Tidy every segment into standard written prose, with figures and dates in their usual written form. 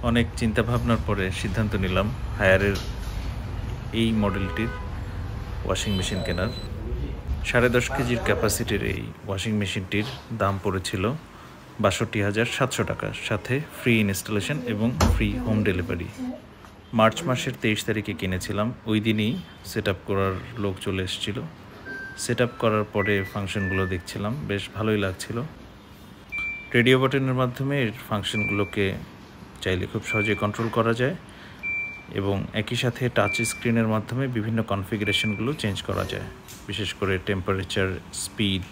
অনেক চিন্তা ভাবনার পরে সিদ্ধান্ত নিলাম হায়ারের এই মডেলটির ওয়াশিং মেশিন কেনার। 10.5 কেজির ক্যাপাসিটির এই ওয়াশিং মেশিনটির দাম পড়েছিল 62,700 টাকা, সাথে ফ্রি ইনস্টলেশন এবং ফ্রি হোম ডেলিভারি। মার্চ মাসের 23 তারিখে কিনেছিলাম। ওই দিনই সেট আপ করার লোক চলে এসেছিল। সেট আপ করার পরে ফাংশনগুলো দেখছিলাম, বেশ ভালোই লাগছিল। রেডিও বাটনের মাধ্যমে এর ফাংশনগুলোকে চাইলে খুব সহজে কন্ট্রোল করা যায় এবং একই সাথে টাচ স্ক্রিনের মাধ্যমে বিভিন্ন কনফিগারেশনগুলো চেঞ্জ করা যায়, বিশেষ করে টেম্পারেচার, স্পিড।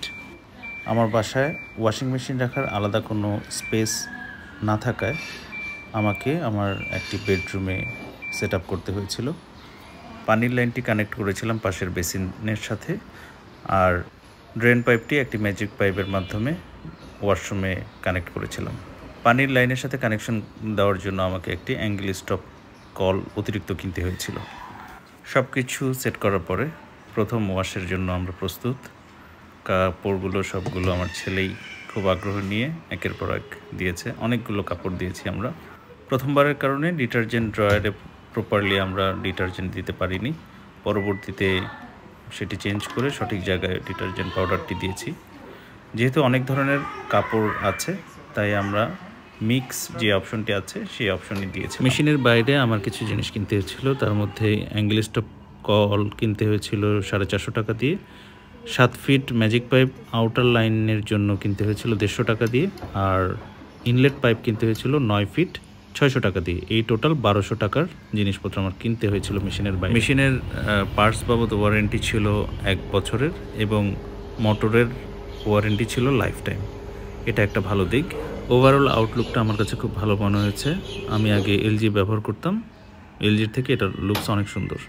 আমার বাসায় ওয়াশিং মেশিন রাখার আলাদা কোনো স্পেস না থাকায় আমাকে আমার একটি বেডরুমে সেট আপ করতে হয়েছিল। পানির লাইনটি কানেক্ট করেছিলাম পাশের বেসিনের সাথে, আর ড্রেন পাইপটি একটি ম্যাজিক পাইপের মাধ্যমে ওয়াশরুমে কানেক্ট করেছিলাম। পানির লাইনের সাথে কানেকশন দেওয়ার জন্য আমাকে একটি অ্যাঙ্গেল স্টপ কল অতিরিক্ত কিনতে হয়েছিল। সব কিছু সেট করার পরে প্রথম ওয়াশের জন্য আমরা প্রস্তুত। কাপড়গুলো সবগুলো আমার ছেলেই খুব আগ্রহ নিয়ে একের পর এক দিয়েছে। অনেকগুলো কাপড় দিয়েছি আমরা। প্রথমবারের কারণে ডিটারজেন্ট ড্রয়ারে প্রপারলি আমরা ডিটারজেন্ট দিতে পারিনি। পরবর্তীতে সেটি চেঞ্জ করে সঠিক জায়গায় ডিটারজেন্ট পাউডারটি দিয়েছি। যেহেতু অনেক ধরনের কাপড় আছে, তাই আমরা মিক্স যে অপশনটি আছে সেই অপশনই দিয়েছি। মেশিনের বাইরে আমার কিছু জিনিস কিনতে হয়েছিল, তার মধ্যে অ্যাঙ্গেল স্টপ কল কিনতে হয়েছিল 450 টাকা দিয়ে। 7 ফিট ম্যাজিক পাইপ আউটার লাইনের জন্য কিনতে হয়েছিল 150 টাকা দিয়ে, আর ইনলেট পাইপ কিনতে হয়েছিল 9 ফিট 600 টাকা দিয়ে। এই টোটাল 1200 টাকার জিনিসপত্র আমার কিনতে হয়েছিল মেশিনের বাইরে। মেশিনের পার্টস বাবদ ওয়ারেন্টি ছিল 1 বছরের এবং মোটরের ওয়ারেন্টি ছিল লাইফ টাইম। এটা একটা ভালো দিক। ওভারঅল আউটলুকটা আমার কাছে খুব ভালো মনে হয়েছে। আমি আগে এলজি ব্যবহার করতাম, এলজির থেকে এটার লুকস অনেক সুন্দর।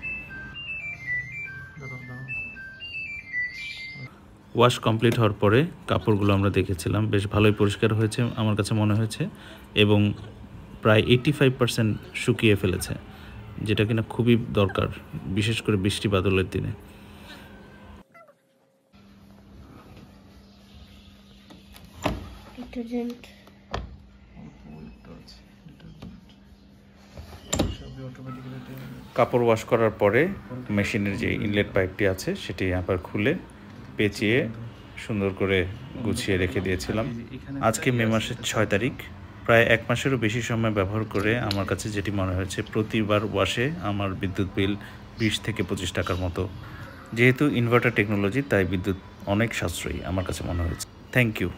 ওয়াশ কমপ্লিট হওয়ার পরে কাপড়গুলো আমরা দেখেছিলাম, বেশ ভালোই পরিষ্কার হয়েছে আমার কাছে মনে হয়েছে, এবং প্রায় 85% শুকিয়ে ফেলেছে, যেটা কিনা খুবই দরকার, বিশেষ করে বৃষ্টি বাদলের দিনে। কাপড় ওয়াশ করার পরে মেশিনের যে ইনলেট পাইপটি আছে সেটি আবার খুলে পেঁচিয়ে সুন্দর করে গুছিয়ে রেখে দিয়েছিলাম। আজকে মে মাসের 6 তারিখ। প্রায় 1 মাসেরও বেশি সময় ব্যবহার করে আমার কাছে যেটি মনে হয়েছে, প্রতিবার ওয়াশে আমার বিদ্যুৎ বিল 20 থেকে 25 টাকার মতো। যেহেতু ইনভার্টার টেকনোলজি, তাই বিদ্যুৎ অনেক সাশ্রয়ী আমার কাছে মনে হয়েছে। Thank you.